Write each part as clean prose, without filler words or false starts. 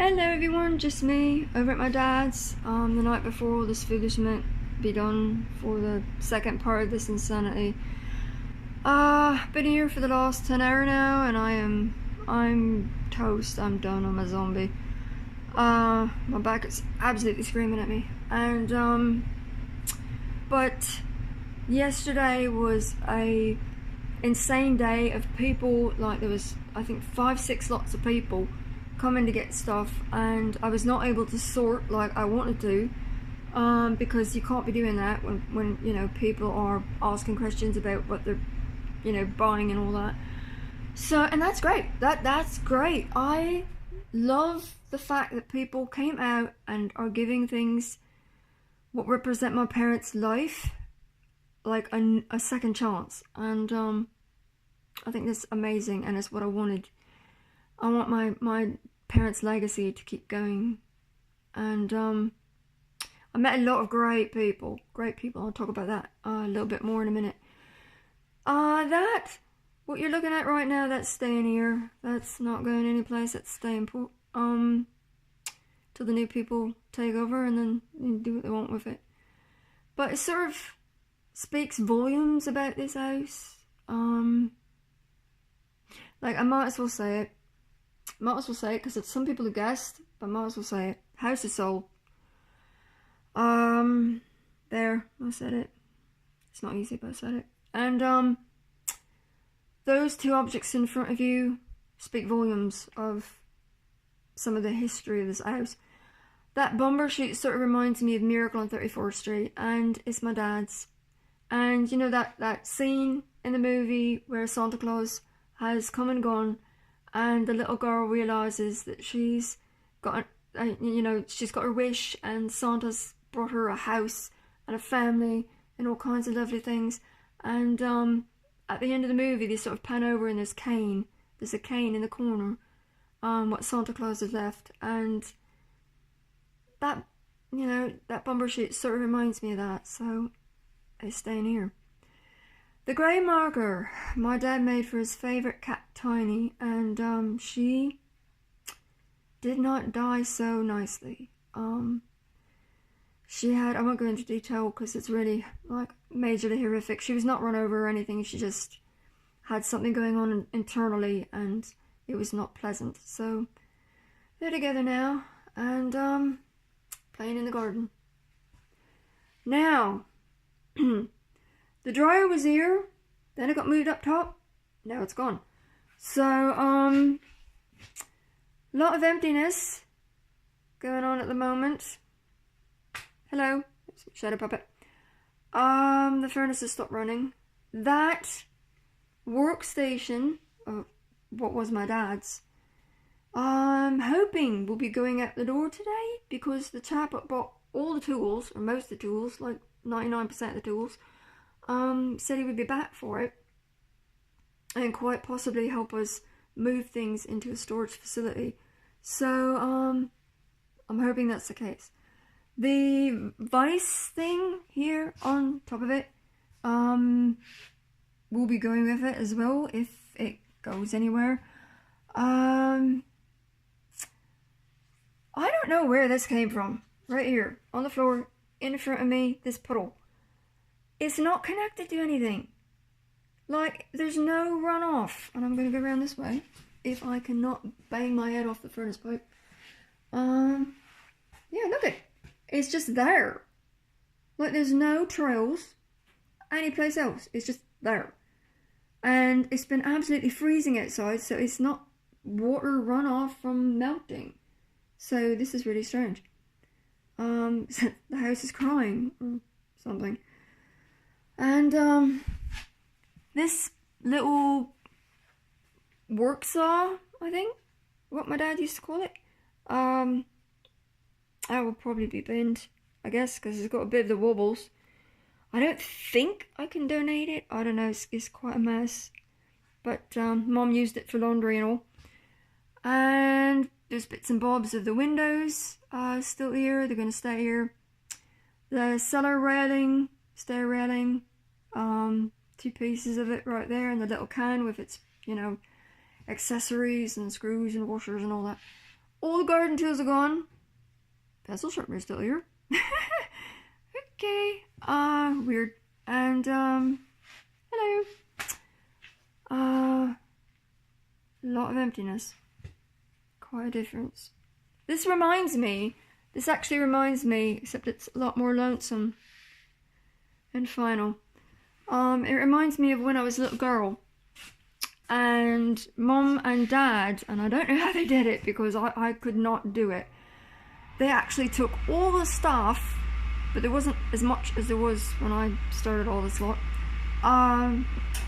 Hello everyone, just me over at my dad's. The night before all this food is meant to be done for the second part of this insanity. Been here for the last 10 hours now and I'm toast, I'm done, I'm a zombie. My back is absolutely screaming at me. But yesterday was a insane day of people. Like there was, I think 5-6 lots of people coming to get stuff, and I was not able to sort like I wanted to, because you can't be doing that when you know people are asking questions about what they're buying and all that. So, and that's great. That's great. I love the fact that people came out and are giving things what represent my parents' life like a second chance, and I think that's amazing, and it's what I wanted. I want my parents' legacy to keep going, and I met a lot of great people. I'll talk about that a little bit more in a minute. That what you're looking at right now, that's staying here. That's not going anyplace. That's staying put till the new people take over, and then do what they want with it. But it sort of speaks volumes about this house. Like I might as well say it. Because some people have guessed, but I might as well say it. House is sold. There, I said it. It's not easy, but I said it. And those two objects in front of you speak volumes of some of the history of this house. That bumper sheet sort of reminds me of Miracle on 34th Street, and it's my dad's. And you know that scene in the movie where Santa Claus has come and gone, and the little girl realizes that she's got she's got a wish, and Santa's brought her a house and a family and all kinds of lovely things. And at the end of the movie, they sort of pan over and there's a cane in the corner, what Santa Claus has left, and that that bumper sheet sort of reminds me of that, so it's staying here. The grey marker my dad made for his favourite cat, Tiny, and she did not die so nicely. She had, I won't go into detail because it's really like majorly horrific. She was not run over or anything, she just had something going on internally and it was not pleasant. So they're together now and playing in the garden. Now, the dryer was here, then it got moved up top, now it's gone. So, a lot of emptiness going on at the moment. Hello, shadow puppet. The furnace has stopped running. That workstation, what was my dad's, I'm hoping will be going out the door today, because the chap that bought all the tools, or most of the tools, like 99% of the tools, said he would be back for it and quite possibly help us move things into a storage facility. So I'm hoping that's the case. The vice thing here on top of it will be going with it as well if it goes anywhere. I don't know where this came from. Right here on the floor in front of me, this puddle. It's not connected to anything. Like, there's no runoff. And I'm going to go around this way if I cannot bang my head off the furnace pipe. Yeah, look at it. It's just there. Like, there's no trails anyplace else. It's just there. And it's been absolutely freezing outside, so it's not water runoff from melting. So this is really strange. The house is crying or something. And this little work saw, I think, what my dad used to call it, that will probably be binned, I guess, because it's got a bit of the wobbles. I don't think I can donate it. I don't know, it's quite a mess. But Mom used it for laundry and all. And there's bits and bobs of the windows still here. They're going to stay here. The cellar railing, stair railing, 2 pieces of it right there, and the little can with its, accessories and screws and washers and all that. All the garden tools are gone. Pencil sharpener's still here. Okay. Weird. And, hello. A lot of emptiness. Quite a difference. This actually reminds me, except it's a lot more lonesome and final. It reminds me of when I was a little girl. And Mum and Dad, and I don't know how they did it because I could not do it. They actually took all the stuff, but there wasn't as much as there was when I started all this lot.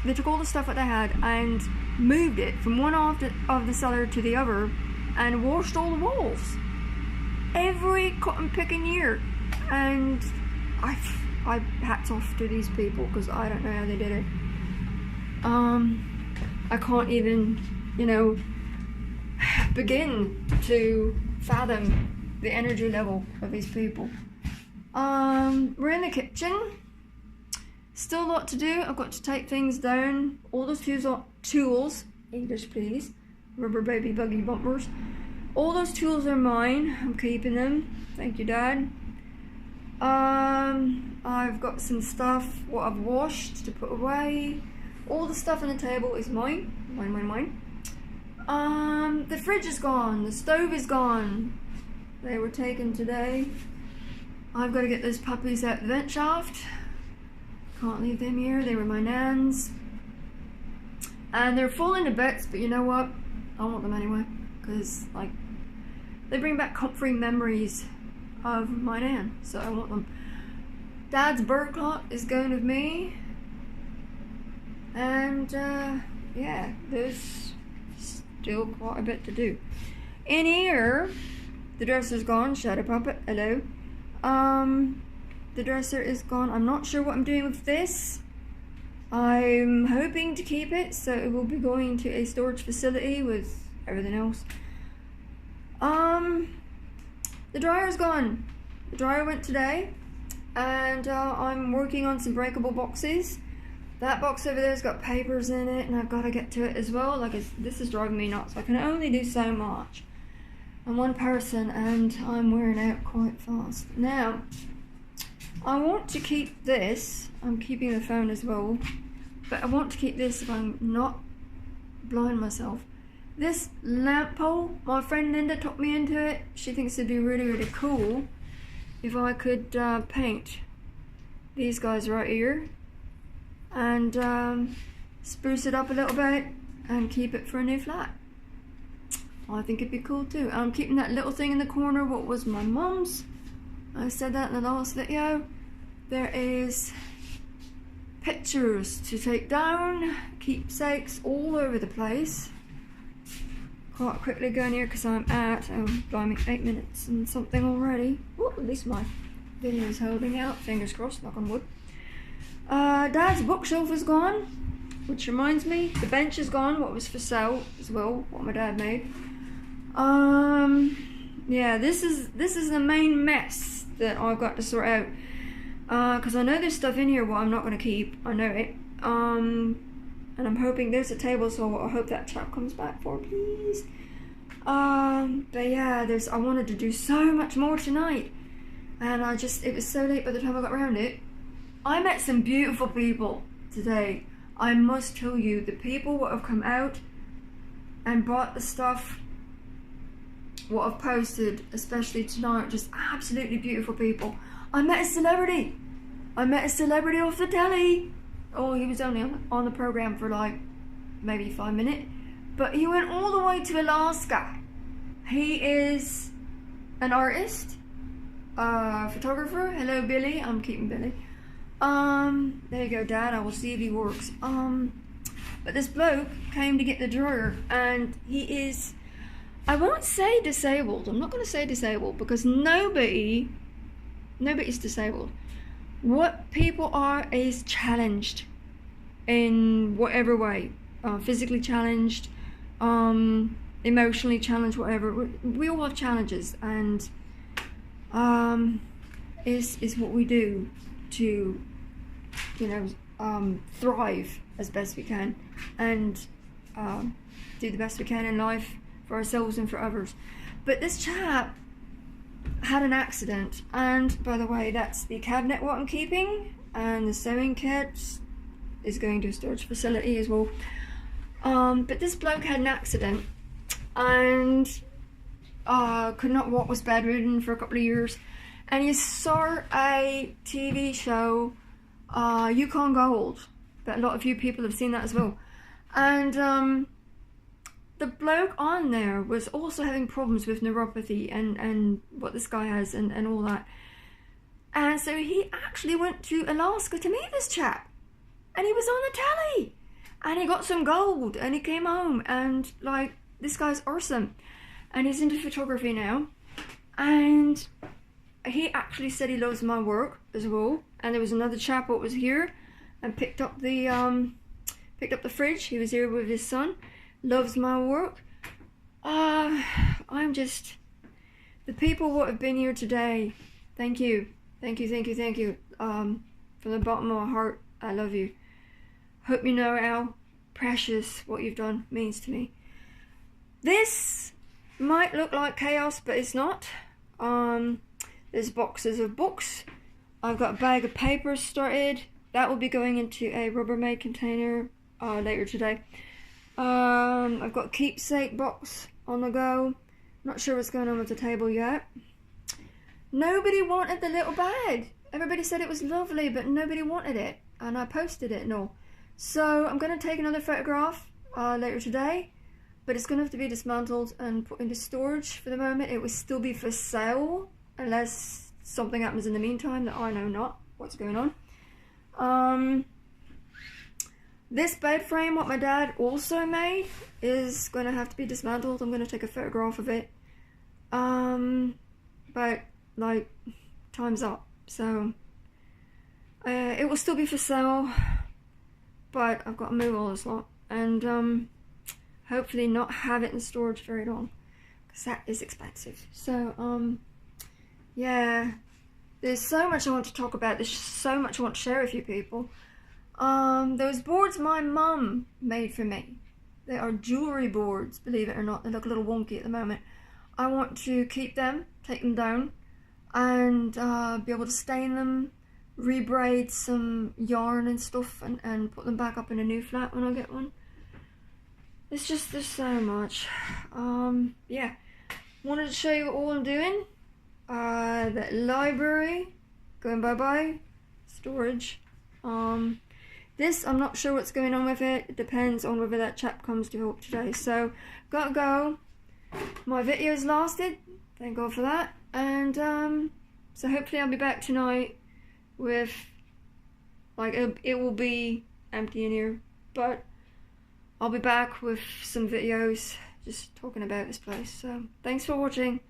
They took all the stuff that they had and moved it from one of the cellar to the other and washed all the walls every cotton picking year. And I hats off to these people because I don't know how they did it. I can't even, begin to fathom the energy level of these people. We're in the kitchen. Still a lot to do. I've got to take things down. All those tools, English please, rubber baby buggy bumpers. All those tools are mine. I'm keeping them. Thank you, Dad. I've got some stuff what I've washed to put away. All the stuff on the table is mine. Mine. The fridge is gone. The stove is gone. They were taken today. I've got to get those puppies out the vent shaft. Can't leave them here. They were my nan's. And they're full into bits, but you know what? I want them anyway. Because, they bring back comforting memories of my nan. So I want them. Dad's bird clock is going with me. And, yeah, there's still quite a bit to do. In here, the dresser's gone. Shadow puppet, hello. The dresser is gone. I'm not sure what I'm doing with this. I'm hoping to keep it, so it will be going to a storage facility with everything else. The dryer's gone. The dryer went today, and I'm working on some breakable boxes. That box over there's got papers in it, and I've got to get to it as well. This is driving me nuts. I can only do so much. I'm one person, and I'm wearing out quite fast. Now, I want to keep this. I'm keeping the phone as well, but I want to keep this if I'm not blind myself. This lamp pole, my friend Linda took me into it. She thinks it'd be really, really cool if I could paint these guys right here and spruce it up a little bit and keep it for a new flat. I think it'd be cool too. I'm keeping that little thing in the corner, what was my mum's. I said that in the last video. There is pictures to take down, keepsakes all over the place. Quite quickly going here because I'm at, blimey, 8 minutes and something already. Ooh, at least my video is holding out, fingers crossed, knock on wood. Dad's bookshelf is gone, which reminds me, the bench is gone, what was for sale as well, what my dad made. Yeah, this is the main mess that I've got to sort out. Because I know there's stuff in here what I'm not going to keep, I know it. And I'm hoping there's a table, so I hope that chap comes back for, please. But yeah, I wanted to do so much more tonight. And it was so late by the time I got around it. I met some beautiful people today. I must tell you, the people what have come out and bought the stuff, what I've posted, especially tonight, just absolutely beautiful people. I met a celebrity. Off the telly. Oh, he was only on the program for maybe 5 minutes, but he went all the way to Alaska. He is an artist, photographer. Hello, Billy. I'm keeping Billy. There you go, Dad. I will see if he works. But this bloke came to get the dryer, and he is, I won't say disabled. I'm not going to say disabled because nobody's disabled. What people are is challenged in whatever way, physically challenged, emotionally challenged, whatever. We all have challenges, and is what we do to, thrive as best we can and do the best we can in life for ourselves and for others. But this chap had an accident, and by the way, that's the cabinet what I'm keeping, and the sewing kit is going to a storage facility as well. But this bloke had an accident and could not walk, was bedridden for a couple of years, and he saw a TV show, Yukon Gold, but a lot of you people have seen that as well. And the bloke on there was also having problems with neuropathy and what this guy has and all that. And so he actually went to Alaska to meet this chap. And he was on the telly. And he got some gold. And he came home. And, like, this guy's awesome. And he's into photography now. And he actually said he loves my work as well. And there was another chap what was here and picked up the fridge. He was here with his son. Loves my work. I'm just... The people what have been here today, thank you. Thank you, thank you, thank you. From the bottom of my heart, I love you. Hope you know how precious what you've done means to me. This might look like chaos, but it's not. There's boxes of books. I've got a bag of papers started. That will be going into a Rubbermaid container later today. I've got a keepsake box on the go. Not sure what's going on with the table yet. Nobody wanted the little bag. Everybody said it was lovely, but nobody wanted it. And I posted it and all. So I'm going to take another photograph later today. But it's going to have to be dismantled and put into storage for the moment. It will still be for sale. Unless something happens in the meantime that I know not what's going on. This bed frame, what my dad also made, is going to have to be dismantled. I'm going to take a photograph of it. But, like, time's up. So, it will still be for sale. But I've got to move all this lot. And, hopefully not have it in storage very long. Because that is expensive. So, yeah. There's so much I want to talk about. There's so much I want to share with you people. Those boards my mum made for me. They are jewellery boards, believe it or not. They look a little wonky at the moment. I want to keep them, take them down, and be able to stain them, rebraid some yarn and stuff, and put them back up in a new flat when I get one. It's just, there's so much. Yeah. Wanted to show you what all I'm doing. The library, going bye-bye. Storage. This, I'm not sure what's going on with it. It depends on whether that chap comes to help today. So, gotta go. My video's lasted. Thank God for that. And, so hopefully I'll be back tonight with, like, it will be empty in here. But I'll be back with some videos just talking about this place. So, thanks for watching.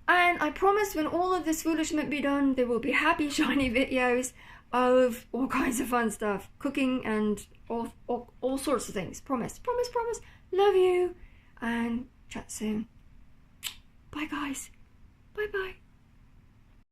And I promise when all of this foolishness be done, there will be happy, shiny videos of all kinds of fun stuff, cooking and all sorts of things. Promise, promise, promise. Love you, and chat soon. Bye guys. Bye bye.